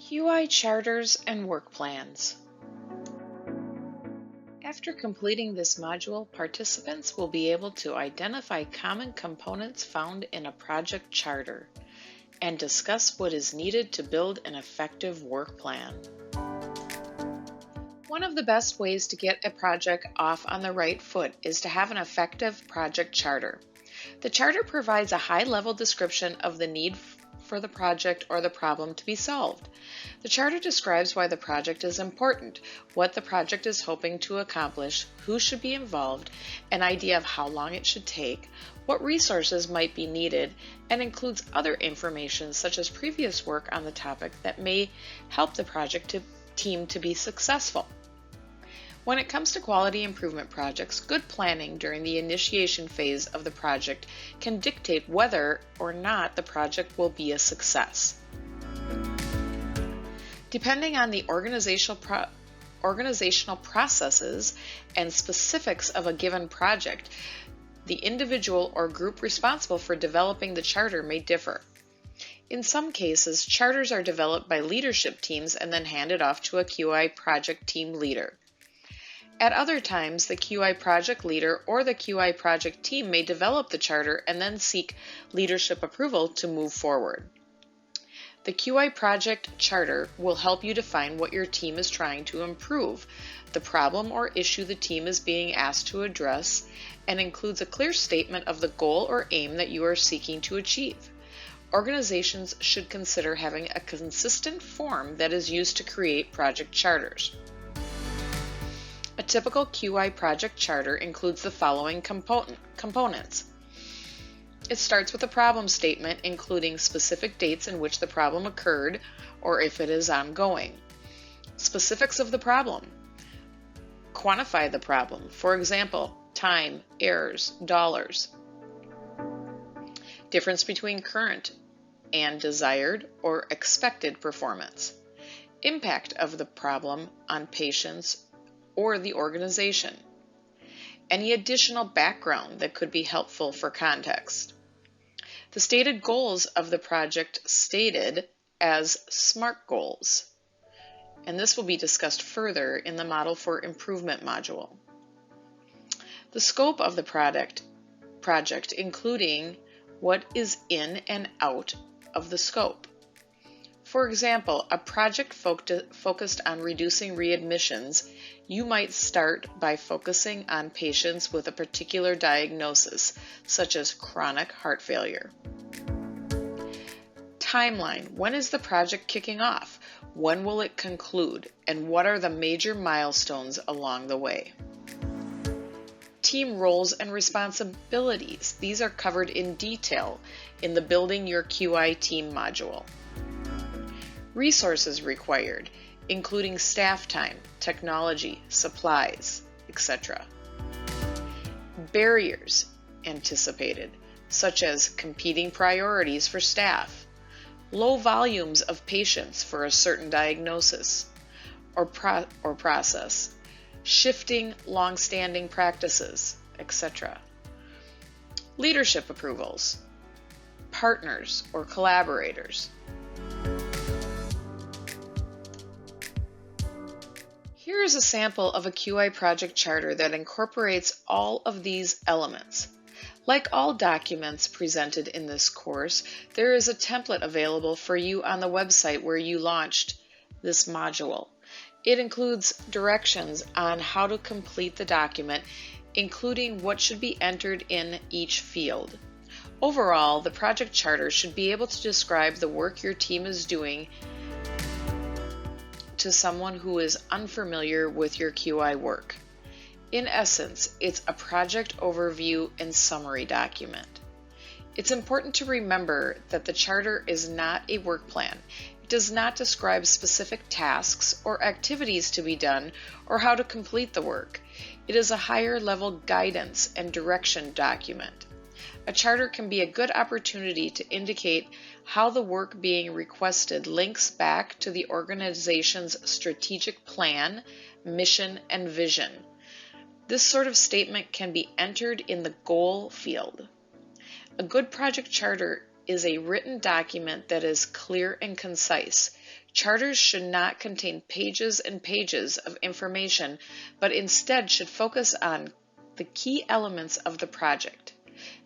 QI charters and work plans. After completing this module, participants will be able to identify common components found in a project charter and discuss what is needed to build an effective work plan. One of the best ways to get a project off on the right foot is to have an effective project charter. The charter provides a high-level description of the need for the project or the problem to be solved. The charter describes why the project is important, what the project is hoping to accomplish, who should be involved, an idea of how long it should take, what resources might be needed, and includes other information such as previous work on the topic that may help the project team to be successful. When it comes to quality improvement projects, good planning during the initiation phase of the project can dictate whether or not the project will be a success. Depending on the organizational processes and specifics of a given project, the individual or group responsible for developing the charter may differ. In some cases, charters are developed by leadership teams and then handed off to a QI project team leader. At other times, the QI project leader or the QI project team may develop the charter and then seek leadership approval to move forward. The QI project charter will help you define what your team is trying to improve, the problem or issue the team is being asked to address, and includes a clear statement of the goal or aim that you are seeking to achieve. Organizations should consider having a consistent form that is used to create project charters. A typical QI project charter includes the following components. It starts with a problem statement including specific dates in which the problem occurred or if it is ongoing. Specifics of the problem. Quantify the problem. For example, time, errors, dollars. Difference between current and desired or expected performance. Impact of the problem on patients or the organization. Any additional background that could be helpful for context. The stated goals of the project stated as SMART goals, and this will be discussed further in the Model for Improvement module. The scope of the project including what is in and out of the scope. For example, a project focused on reducing readmissions, you might start by focusing on patients with a particular diagnosis, such as chronic heart failure. Timeline. When is the project kicking off? When will it conclude? And what are the major milestones along the way? Team roles and responsibilities. These are covered in detail in the Building Your QI Team module. Resources required, including staff time, technology, supplies, etc. Barriers anticipated, such as competing priorities for staff, low volumes of patients for a certain diagnosis or process, shifting long-standing practices, etc. Leadership approvals, partners or collaborators. Here is a sample of a QI project charter that incorporates all of these elements. Like all documents presented in this course, there is a template available for you on the website where you launched this module. It includes directions on how to complete the document, including what should be entered in each field. Overall, the project charter should be able to describe the work your team is doing to someone who is unfamiliar with your QI work. In essence, it's a project overview and summary document. It's important to remember that the charter is not a work plan. It does not describe specific tasks or activities to be done or how to complete the work. It is a higher level guidance and direction document. A charter can be a good opportunity to indicate how the work being requested links back to the organization's strategic plan, mission, and vision. This sort of statement can be entered in the goal field. A good project charter is a written document that is clear and concise. Charters should not contain pages and pages of information, but instead should focus on the key elements of the project.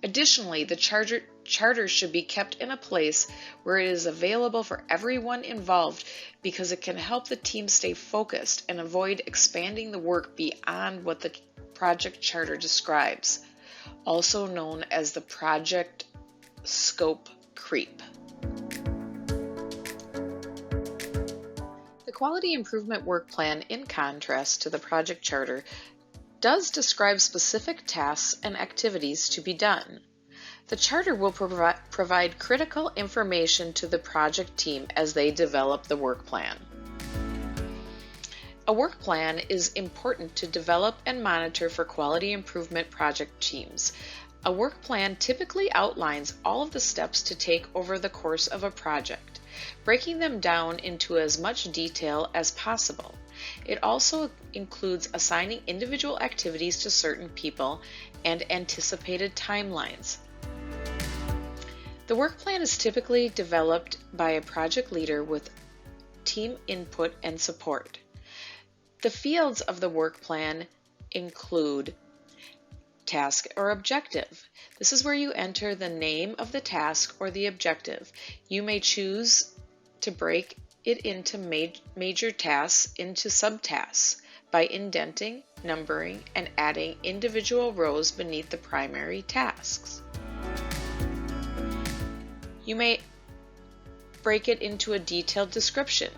Additionally, the charter should be kept in a place where it is available for everyone involved because it can help the team stay focused and avoid expanding the work beyond what the project charter describes, also known as the project scope creep. The Quality Improvement Work Plan, in contrast to the project charter, does describe specific tasks and activities to be done. The charter will provide critical information to the project team as they develop the work plan. A work plan is important to develop and monitor for quality improvement project teams. A work plan typically outlines all of the steps to take over the course of a project, breaking them down into as much detail as possible. It also includes assigning individual activities to certain people and anticipated timelines. The work plan is typically developed by a project leader with team input and support. The fields of the work plan include task or objective. This is where you enter the name of the task or the objective. You may choose to break it into major tasks into subtasks by indenting, numbering, and adding individual rows beneath the primary tasks. You may break it into a detailed description.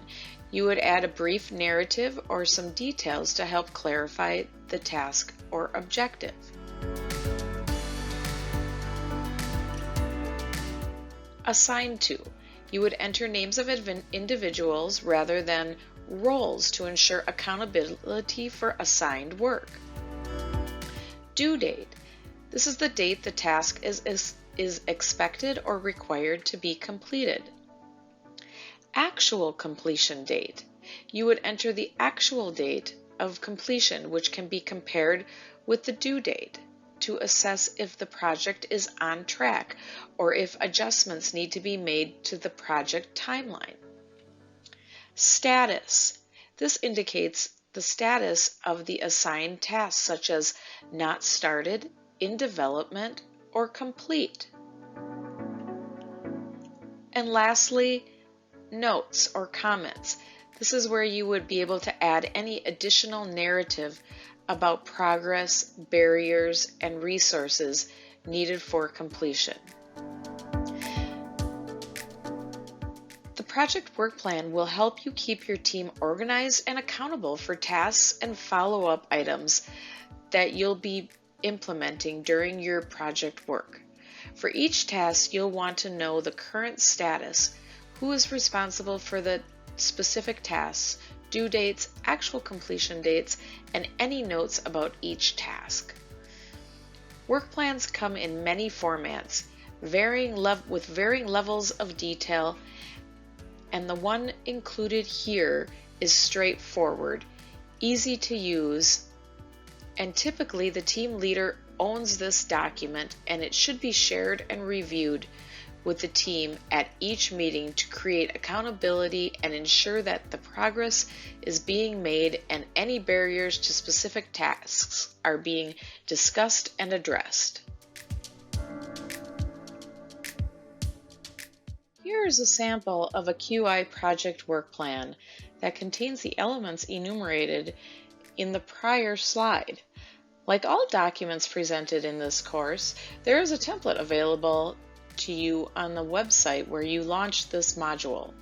You would add a brief narrative or some details to help clarify the task or objective. Assign to. You would enter names of individuals rather than roles to ensure accountability for assigned work. Due date. This is the date the task is expected or required to be completed. Actual completion date. You would enter the actual date of completion, which can be compared with the due date to assess if the project is on track or if adjustments need to be made to the project timeline. Status. This indicates the status of the assigned tasks, such as not started, in development, or complete. And lastly, notes or comments. This is where you would be able to add any additional narrative about progress, barriers, and resources needed for completion. The project work plan will help you keep your team organized and accountable for tasks and follow-up items that you'll be implementing during your project work. For each task, you'll want to know the current status, who is responsible for the specific tasks, due dates, actual completion dates, and any notes about each task. Work plans come in many formats, with varying levels of detail, and the one included here is straightforward, easy to use, and typically the team leader owns this document, and it should be shared and reviewed with the team at each meeting to create accountability and ensure that the progress is being made and any barriers to specific tasks are being discussed and addressed. Here is a sample of a QI project work plan that contains the elements enumerated in the prior slide. Like all documents presented in this course, there is a template available to you on the website where you launched this module.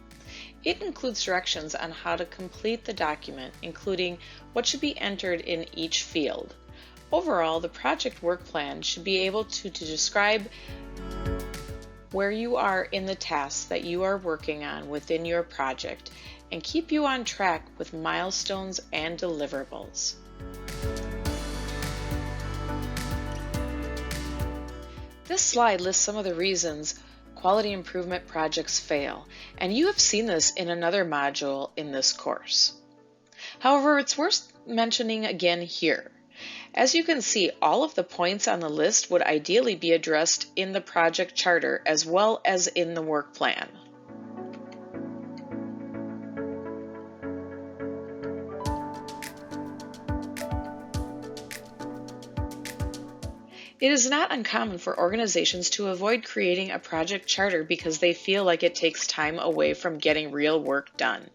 It includes directions on how to complete the document, including what should be entered in each field. Overall, the project work plan should be able to describe where you are in the tasks that you are working on within your project and keep you on track with milestones and deliverables. This slide lists some of the reasons quality improvement projects fail, and you have seen this in another module in this course. However, it's worth mentioning again here. As you can see, all of the points on the list would ideally be addressed in the project charter as well as in the work plan. It is not uncommon for organizations to avoid creating a project charter because they feel like it takes time away from getting real work done.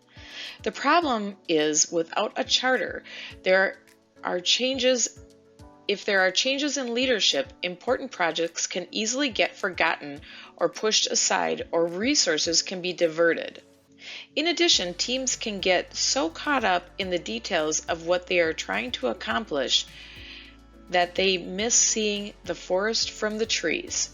The problem is, without a charter, if there are changes in leadership, important projects can easily get forgotten or pushed aside, or resources can be diverted. In addition, teams can get so caught up in the details of what they are trying to accomplish that they miss seeing the forest from the trees.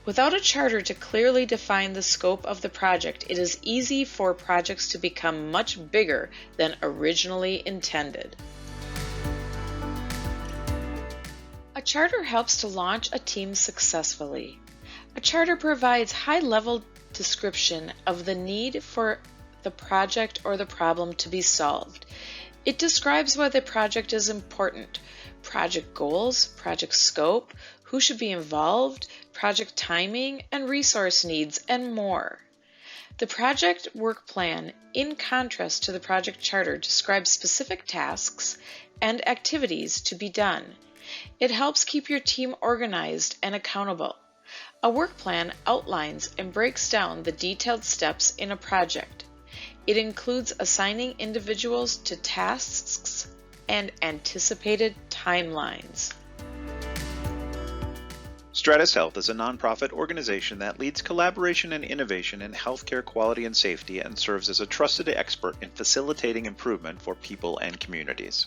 Without a charter to clearly define the scope of the project, it is easy for projects to become much bigger than originally intended. A charter helps to launch a team successfully. A charter provides high-level description of the need for the project or the problem to be solved. It describes why the project is important, project goals, project scope, who should be involved, project timing, and resource needs, and more. The project work plan, in contrast to the project charter, describes specific tasks and activities to be done. It helps keep your team organized and accountable. A work plan outlines and breaks down the detailed steps in a project. It includes assigning individuals to tasks and anticipated timelines. Stratus Health is a nonprofit organization that leads collaboration and innovation in healthcare quality and safety and serves as a trusted expert in facilitating improvement for people and communities.